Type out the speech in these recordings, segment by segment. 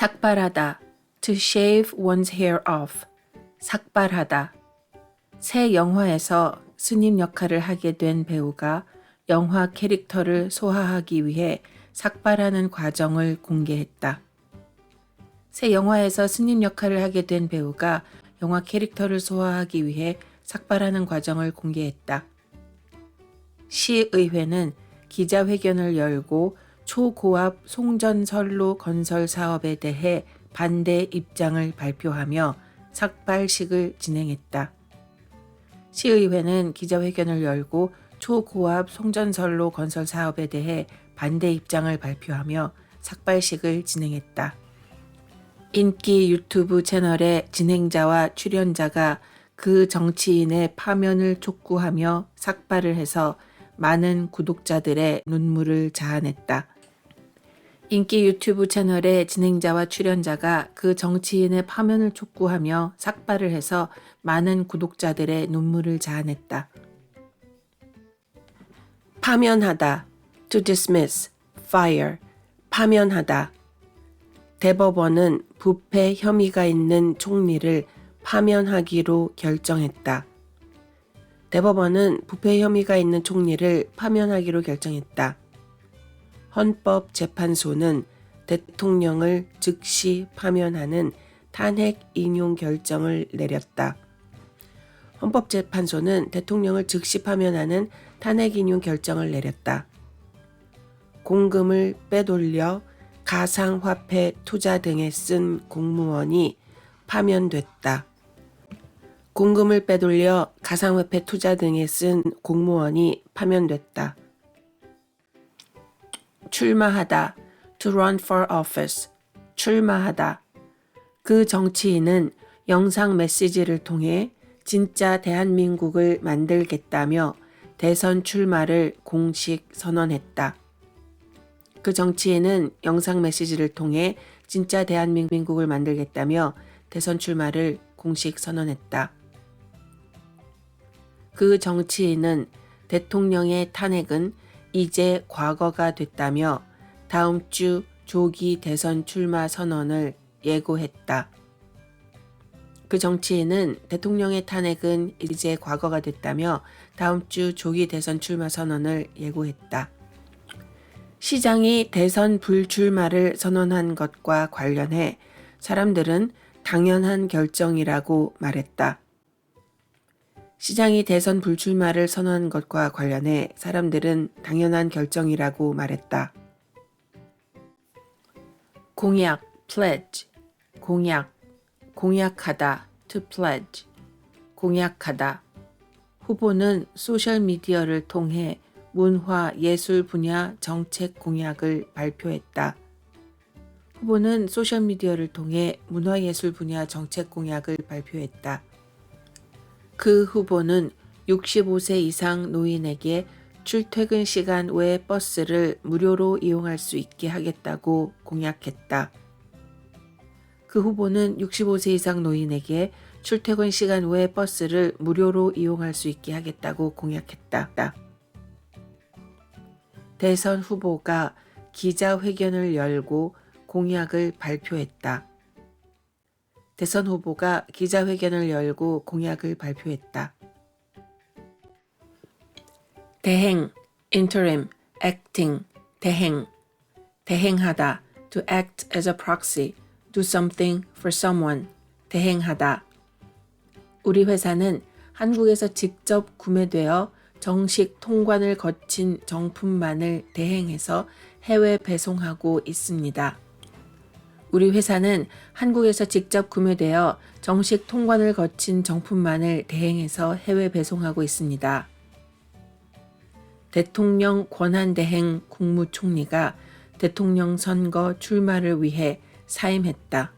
삭발하다. To shave one's hair off. 삭발하다. 새 영화에서 스님 역할을 하게 된 배우가 영화 캐릭터를 소화하기 위해 삭발하는 과정을 공개했다. 새 영화에서 스님 역할을 하게 된 배우가 영화 캐릭터를 소화하기 위해 삭발하는 과정을 공개했다. 시의회는 기자회견을 열고 초고압 송전선로 건설 사업에 대해 반대 입장을 발표하며 삭발식을 진행했다. 시의회는 기자회견을 열고 초고압 송전선로 건설 사업에 대해 반대 입장을 발표하며 삭발식을 진행했다. 인기 유튜브 채널의 진행자와 출연자가 그 정치인의 파면을 촉구하며 삭발을 해서 많은 구독자들의 눈물을 자아냈다. 인기 유튜브 채널의 진행자와 출연자가 그 정치인의 파면을 촉구하며 삭발을 해서 많은 구독자들의 눈물을 자아냈다. 파면하다. To dismiss, fire. 파면하다. 대법원은 부패 혐의가 있는 총리를 파면하기로 결정했다. 대법원은 부패 혐의가 있는 총리를 파면하기로 결정했다. 헌법재판소는 대통령을 즉시 파면하는 탄핵 인용 결정을 내렸다. 헌법재판소는 대통령을 즉시 파면하는 탄핵 인용 결정을 내렸다. 공금을 빼돌려 가상화폐 투자 등에 쓴 공무원이 파면됐다. 공금을 빼돌려 가상화폐 투자 등에 쓴 공무원이 파면됐다. 출마하다. To run for office. 출마하다. 그 정치인은 영상 메시지를 통해 진짜 대한민국을 만들겠다며 대선 출마를 공식 선언했다. 그 정치인은 영상 메시지를 통해 진짜 대한민국을 만들겠다며 대선 출마를 공식 선언했다. 그 정치인은 대통령의 탄핵은 이제 과거가 됐다며 다음 주 조기 대선 출마 선언을 예고했다. 그 정치인은 대통령의 탄핵은 이제 과거가 됐다며 다음 주 조기 대선 출마 선언을 예고했다. 시장이 대선 불출마를 선언한 것과 관련해 사람들은 당연한 결정이라고 말했다. 시장이 대선 불출마를 선언한 것과 관련해 사람들은 당연한 결정이라고 말했다. 공약, pledge, 공약, 공약하다, to pledge, 공약하다. 후보는 소셜미디어를 통해 문화, 예술 분야 정책 공약을 발표했다. 후보는 소셜미디어를 통해 문화예술 분야 정책 공약을 발표했다. 그 후보는 65세 이상 노인에게 출퇴근 시간 외 버스를 무료로 이용할 수 있게 하겠다고 공약했다. 그 후보는 65세 이상 노인에게 출퇴근 시간 외 버스를 무료로 이용할 수 있게 하겠다고 공약했다. 대선 후보가 기자회견을 열고 공약을 발표했다. 대선 후보가 기자회견을 열고 공약을 발표했다. 대행, interim, acting, 대행, 대행하다, to act as a proxy, do something for someone, 대행하다. 우리 회사는 한국에서 직접 구매되어 정식 통관을 거친 정품만을 대행해서 해외 배송하고 있습니다. 우리 회사는 한국에서 직접 구매되어 정식 통관을 거친 정품만을 대행해서 해외 배송하고 있습니다. 대통령 권한대행 국무총리가 대통령 선거 출마를 위해 사임했다.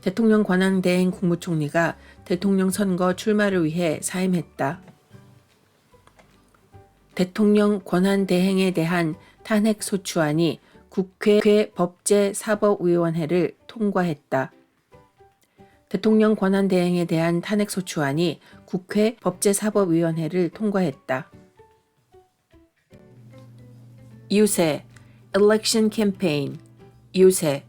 대통령 권한대행 국무총리가 대통령 선거 출마를 위해 사임했다. 대통령 권한대행에 대한 탄핵소추안이 국회 법제사법위원회를 통과했다. 대통령 권한대행에 대한 탄핵소추안이 국회 법제사법위원회를 통과했다. 유세, election campaign, 유세,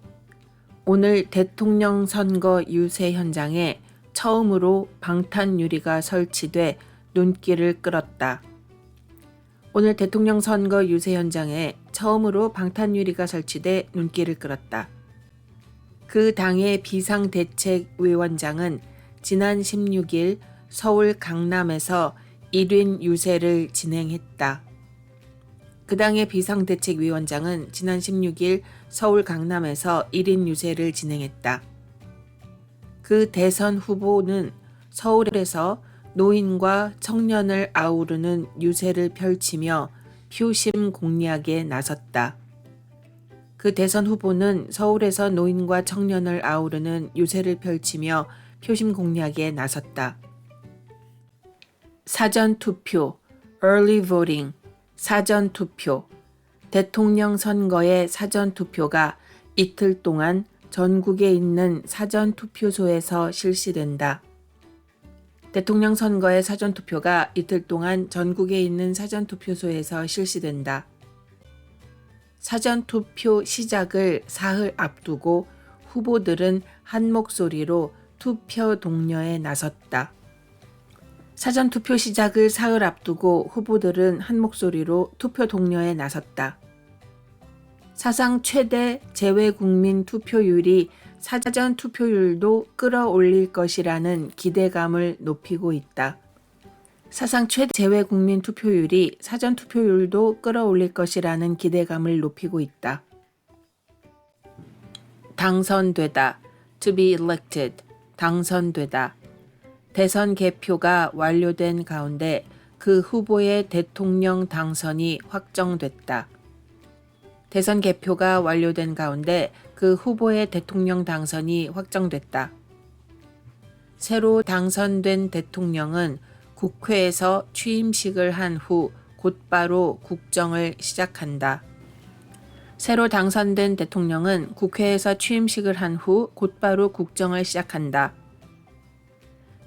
오늘 대통령 선거 유세 현장에 처음으로 방탄 유리가 설치돼 눈길을 끌었다. 오늘 대통령 선거 유세 현장에 처음으로 방탄 유리가 설치돼 눈길을 끌었다. 그 당의 비상대책위원장은 지난 16일 서울 강남에서 1인 유세를 진행했다. 그 당의 비상대책위원장은 지난 16일 서울 강남에서 1인 유세를 진행했다. 그 대선 후보는 서울에서 노인과 청년을 아우르는 유세를 펼치며 표심 공략에 나섰다. 그 대선 후보는 서울에서 노인과 청년을 아우르는 유세를 펼치며 표심 공략에 나섰다. 사전투표, early voting, 사전투표, 대통령 선거의 사전투표가 이틀 동안 전국에 있는 사전투표소에서 실시된다. 대통령 선거의 사전투표가 이틀 동안 전국에 있는 사전투표소에서 실시된다. 사전투표 시작을 사흘 앞두고 후보들은 한 목소리로 투표 독려에 나섰다. 사전투표 시작을 사흘 앞두고 후보들은 한 목소리로 투표 독려에 나섰다. 사상 최대 재외국민 투표율이 사전투표율도 끌어올릴 것이라는 기대감을 높이고 있다. 사상 최대 재외국민 투표율이 사전투표율도 끌어올릴 것이라는 기대감을 높이고 있다. 당선되다, to be elected, 당선되다. 대선 개표가 완료된 가운데 그 후보의 대통령 당선이 확정됐다. 대선 개표가 완료된 가운데 그 후보의 대통령 당선이 확정됐다. 새로 당선된 대통령은 국회에서 취임식을 한 후 곧바로 국정을 시작한다. 새로 당선된 대통령은 국회에서 취임식을 한 후 곧바로 국정을 시작한다.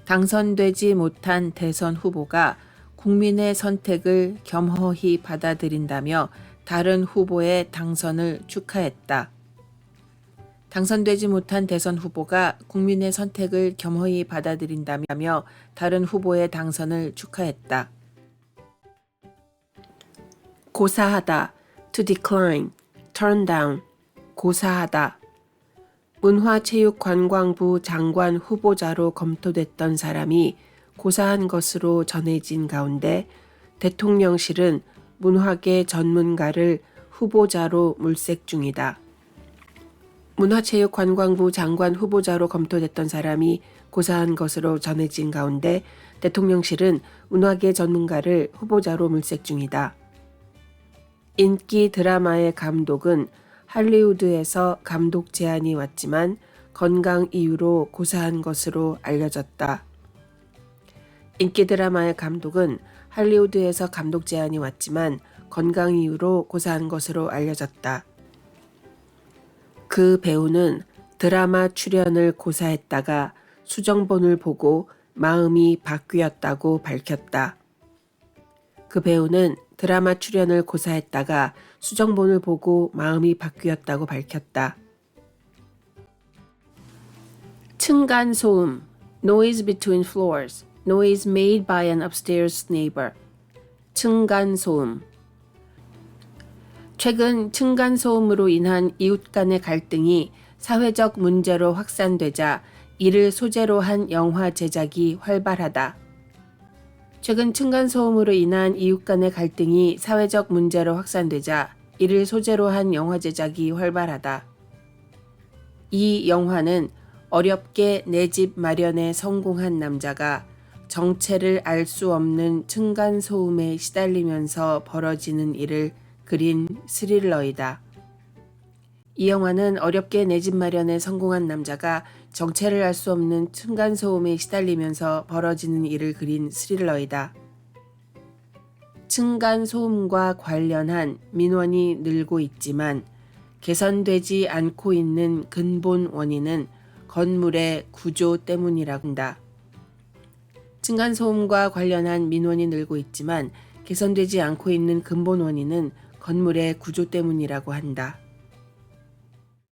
당선되지 못한 대선 후보가 국민의 선택을 겸허히 받아들인다며 다른 후보의 당선을 축하했다. 당선되지 못한 대선 후보가 국민의 선택을 겸허히 받아들인다며 다른 후보의 당선을 축하했다. 고사하다, to decline, turn down, 고사하다. 문화체육관광부 장관 후보자로 검토됐던 사람이 고사한 것으로 전해진 가운데 대통령실은 문화계 전문가를 후보자로 물색 중이다. 문화체육관광부 장관 후보자로 검토됐던 사람이 고사한 것으로 전해진 가운데 대통령실은 문화계 전문가를 후보자로 물색 중이다. 인기 드라마의 감독은 할리우드에서 감독 제안이 왔지만 건강 이유로 고사한 것으로 알려졌다. 인기 드라마의 감독은 할리우드에서 감독 제안이 왔지만 건강 이유로 고사한 것으로 알려졌다. 그 배우는 드라마 출연을 고사했다가 수정본을 보고 마음이 바뀌었다고 밝혔다. 그 배우는 드라마 출연을 고사했다가 수정본을 보고 마음이 바뀌었다고 밝혔다. 층간소음, noise between floors, noise made by an upstairs neighbor. 층간소음. 최근 층간소음으로 인한 이웃 간의 갈등이 사회적 문제로 확산되자 이를 소재로 한 영화 제작이 활발하다. 최근 층간소음으로 인한 이웃 간의 갈등이 사회적 문제로 확산되자 이를 소재로 한 영화 제작이 활발하다. 이 영화는 어렵게 내 집 마련에 성공한 남자가 정체를 알 수 없는 층간소음에 시달리면서 벌어지는 일을 그린 스릴러이다. 이 영화는 어렵게 내 집 마련에 성공한 남자가 정체를 알 수 없는 층간소음에 시달리면서 벌어지는 일을 그린 스릴러이다. 층간소음과 관련한 민원이 늘고 있지만 개선되지 않고 있는 근본 원인은 건물의 구조 때문이라고 한다. 층간소음과 관련한 민원이 늘고 있지만 개선되지 않고 있는 근본 원인은 건물의 구조 때문이라고 한다.